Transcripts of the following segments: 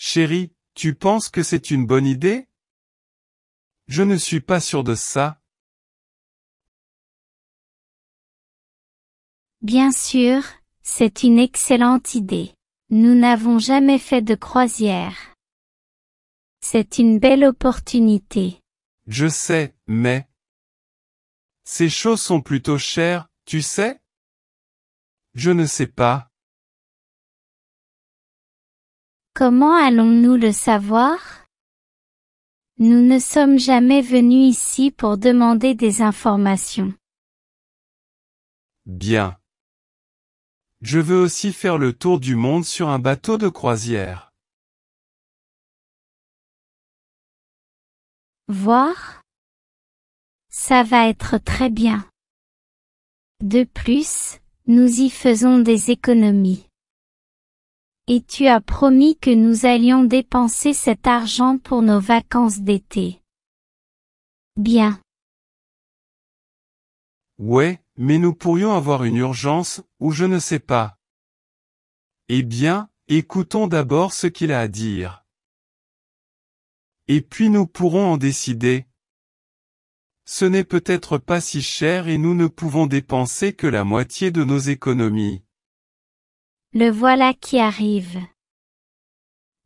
Chérie, tu penses que c'est une bonne idée? Je ne suis pas sûr de ça. Bien sûr, c'est une excellente idée. Nous n'avons jamais fait de croisière. C'est une belle opportunité. Je sais, mais... Ces choses sont plutôt chères, tu sais? Je ne sais pas. Comment allons-nous le savoir? Nous ne sommes jamais venus ici pour demander des informations. Bien. Je veux aussi faire le tour du monde sur un bateau de croisière. Voir? Ça va être très bien. De plus, nous y faisons des économies. Et tu as promis que nous allions dépenser cet argent pour nos vacances d'été. Bien. Ouais, mais nous pourrions avoir une urgence, ou je ne sais pas. Eh bien, écoutons d'abord ce qu'il a à dire. Et puis nous pourrons en décider. Ce n'est peut-être pas si cher et nous ne pouvons dépenser que la moitié de nos économies. Le voilà qui arrive.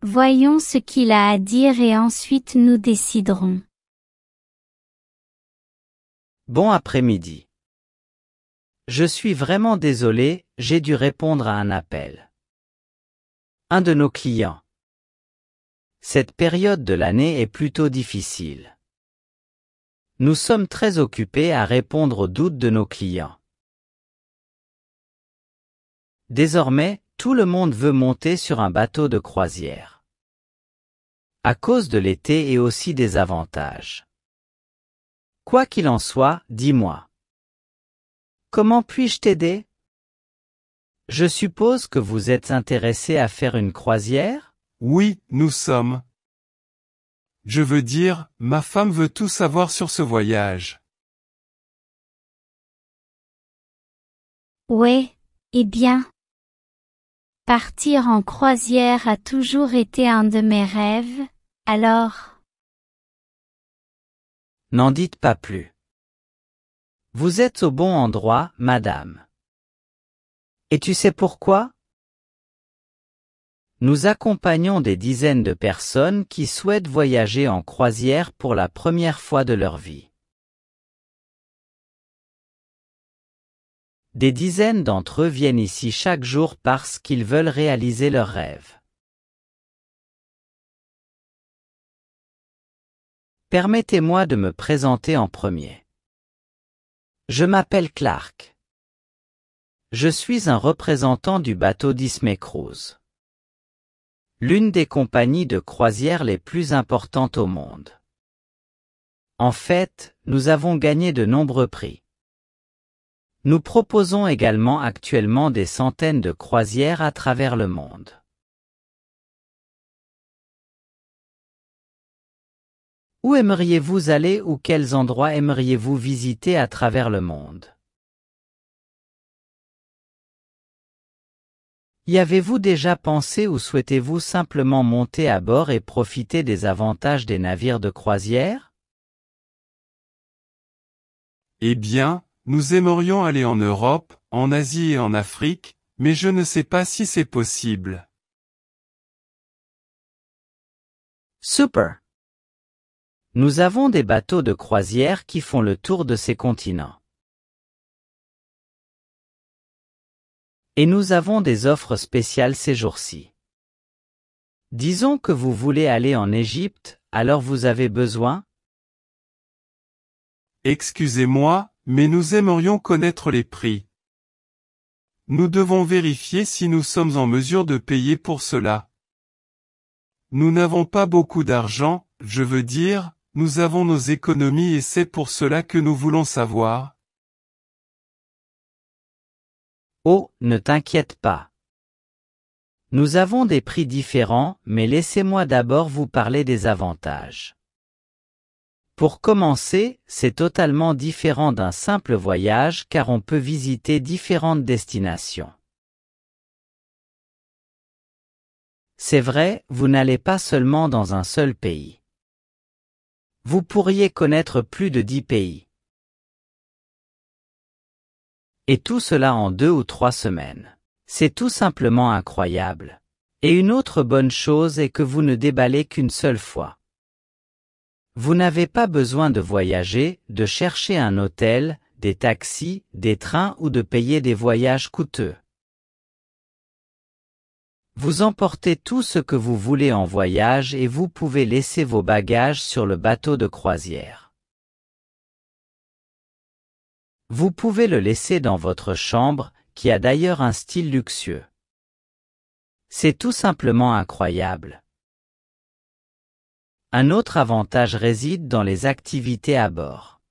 Voyons ce qu'il a à dire et ensuite nous déciderons. Bon après-midi. Je suis vraiment désolé, j'ai dû répondre à un appel. Un de nos clients. Cette période de l'année est plutôt difficile. Nous sommes très occupés à répondre aux doutes de nos clients. Désormais, tout le monde veut monter sur un bateau de croisière. À cause de l'été et aussi des avantages. Quoi qu'il en soit, dis-moi. Comment puis-je t'aider? Je suppose que vous êtes intéressé à faire une croisière? Oui, nous sommes. Je veux dire, ma femme veut tout savoir sur ce voyage. Ouais, eh bien. Partir en croisière a toujours été un de mes rêves, alors... N'en dites pas plus. Vous êtes au bon endroit, madame. Et tu sais pourquoi? Nous accompagnons des dizaines de personnes qui souhaitent voyager en croisière pour la première fois de leur vie. Des dizaines d'entre eux viennent ici chaque jour parce qu'ils veulent réaliser leurs rêves. Permettez-moi de me présenter en premier. Je m'appelle Clark. Je suis un représentant du bateau Disney Cruise. L'une des compagnies de croisière les plus importantes au monde. En fait, nous avons gagné de nombreux prix. Nous proposons également actuellement des centaines de croisières à travers le monde. Où aimeriez-vous aller ou quels endroits aimeriez-vous visiter à travers le monde? Y avez-vous déjà pensé ou souhaitez-vous simplement monter à bord et profiter des avantages des navires de croisière? Eh bien, nous aimerions aller en Europe, en Asie et en Afrique, mais je ne sais pas si c'est possible. Super! Nous avons des bateaux de croisière qui font le tour de ces continents. Et nous avons des offres spéciales ces jours-ci. Disons que vous voulez aller en Égypte, alors vous avez besoin? Excusez-moi, mais nous aimerions connaître les prix. Nous devons vérifier si nous sommes en mesure de payer pour cela. Nous n'avons pas beaucoup d'argent, je veux dire, nous avons nos économies et c'est pour cela que nous voulons savoir. Oh, ne t'inquiète pas. Nous avons des prix différents, mais laissez-moi d'abord vous parler des avantages. Pour commencer, c'est totalement différent d'un simple voyage car on peut visiter différentes destinations. C'est vrai, vous n'allez pas seulement dans un seul pays. Vous pourriez connaître plus de 10 pays. Et tout cela en 2 ou 3 semaines. C'est tout simplement incroyable. Et une autre bonne chose est que vous ne déballez qu'une seule fois. Vous n'avez pas besoin de voyager, de chercher un hôtel, des taxis, des trains ou de payer des voyages coûteux. Vous emportez tout ce que vous voulez en voyage et vous pouvez laisser vos bagages sur le bateau de croisière. Vous pouvez le laisser dans votre chambre, qui a d'ailleurs un style luxueux. C'est tout simplement incroyable. Un autre avantage réside dans les activités à bord.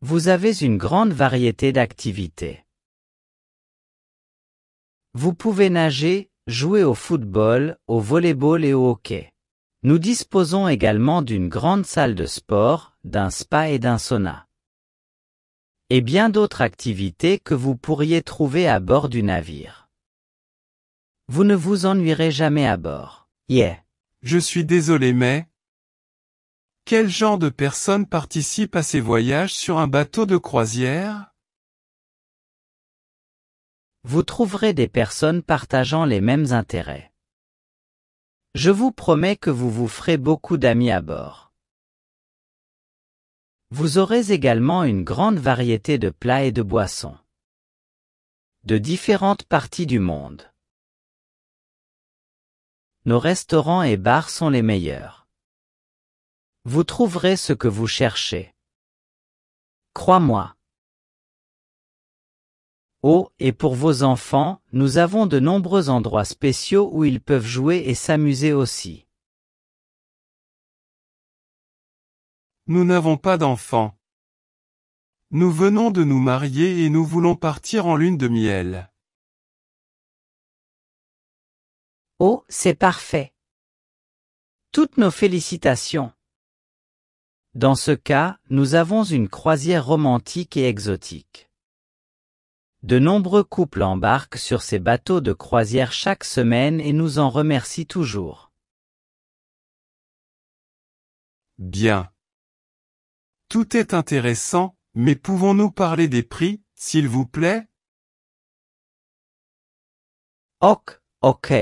Vous avez une grande variété d'activités. Vous pouvez nager, jouer au football, au volley-ball et au hockey. Nous disposons également d'une grande salle de sport, d'un spa et d'un sauna. Et bien d'autres activités que vous pourriez trouver à bord du navire. Vous ne vous ennuierez jamais à bord. Yeah. Je suis désolé mais... Quel genre de personnes participent à ces voyages sur un bateau de croisière? Vous trouverez des personnes partageant les mêmes intérêts. Je vous promets que vous vous ferez beaucoup d'amis à bord. Vous aurez également une grande variété de plats et de boissons. De différentes parties du monde. Nos restaurants et bars sont les meilleurs. Vous trouverez ce que vous cherchez. Crois-moi. Oh, et pour vos enfants, nous avons de nombreux endroits spéciaux où ils peuvent jouer et s'amuser aussi. Nous n'avons pas d'enfants. Nous venons de nous marier et nous voulons partir en lune de miel. Oh, c'est parfait. Toutes nos félicitations. Dans ce cas, nous avons une croisière romantique et exotique. De nombreux couples embarquent sur ces bateaux de croisière chaque semaine et nous en remercient toujours. Bien. Tout est intéressant, mais pouvons-nous parler des prix, s'il vous plaît? Ok.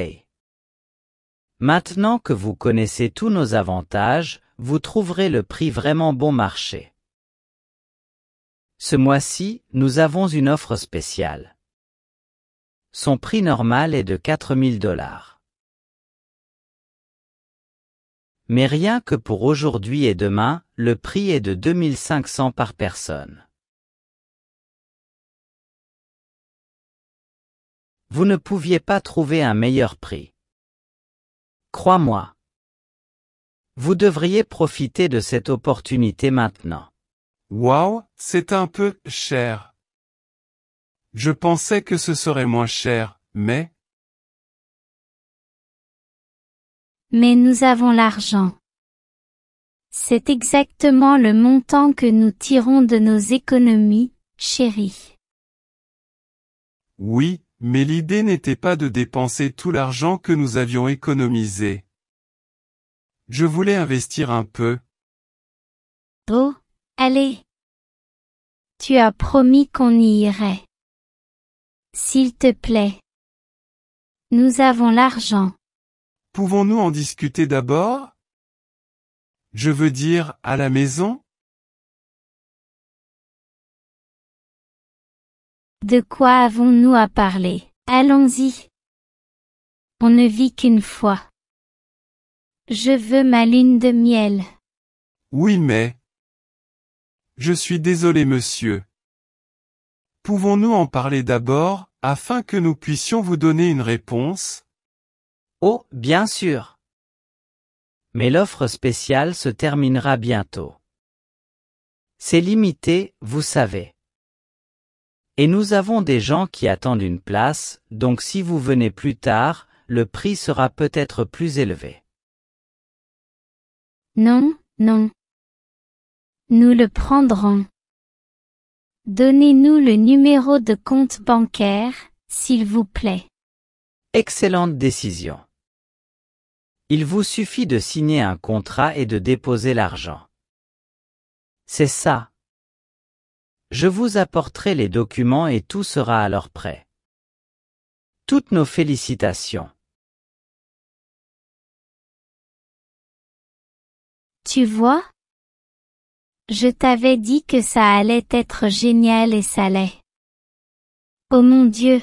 Maintenant que vous connaissez tous nos avantages, vous trouverez le prix vraiment bon marché. Ce mois-ci, nous avons une offre spéciale. Son prix normal est de 4 000 $. Mais rien que pour aujourd'hui et demain, le prix est de 2 500 par personne. Vous ne pouviez pas trouver un meilleur prix. Crois-moi. Vous devriez profiter de cette opportunité maintenant. Waouh, c'est un peu cher. Je pensais que ce serait moins cher, mais... Mais nous avons l'argent. C'est exactement le montant que nous tirons de nos économies, chérie. Oui, mais l'idée n'était pas de dépenser tout l'argent que nous avions économisé. Je voulais investir un peu. Oh, allez. Tu as promis qu'on y irait. S'il te plaît. Nous avons l'argent. Pouvons-nous en discuter d'abord? Je veux dire, à la maison? De quoi avons-nous à parler? Allons-y. On ne vit qu'une fois. Je veux ma lune de miel. Oui mais... Je suis désolé monsieur. Pouvons-nous en parler d'abord, afin que nous puissions vous donner une réponse? Oh, bien sûr. Mais l'offre spéciale se terminera bientôt. C'est limité, vous savez. Et nous avons des gens qui attendent une place, donc si vous venez plus tard, le prix sera peut-être plus élevé. Non. Nous le prendrons. Donnez-nous le numéro de compte bancaire, s'il vous plaît. Excellente décision. Il vous suffit de signer un contrat et de déposer l'argent. C'est ça. Je vous apporterai les documents et tout sera alors prêt. Toutes nos félicitations. Tu vois? Je t'avais dit que ça allait être génial et ça l'est. Oh mon Dieu!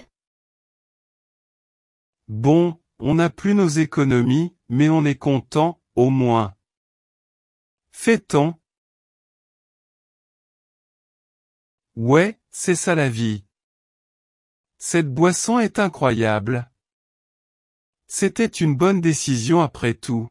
Bon, on n'a plus nos économies, mais on est content, au moins. Fait-on? Ouais, c'est ça la vie. Cette boisson est incroyable. C'était une bonne décision après tout.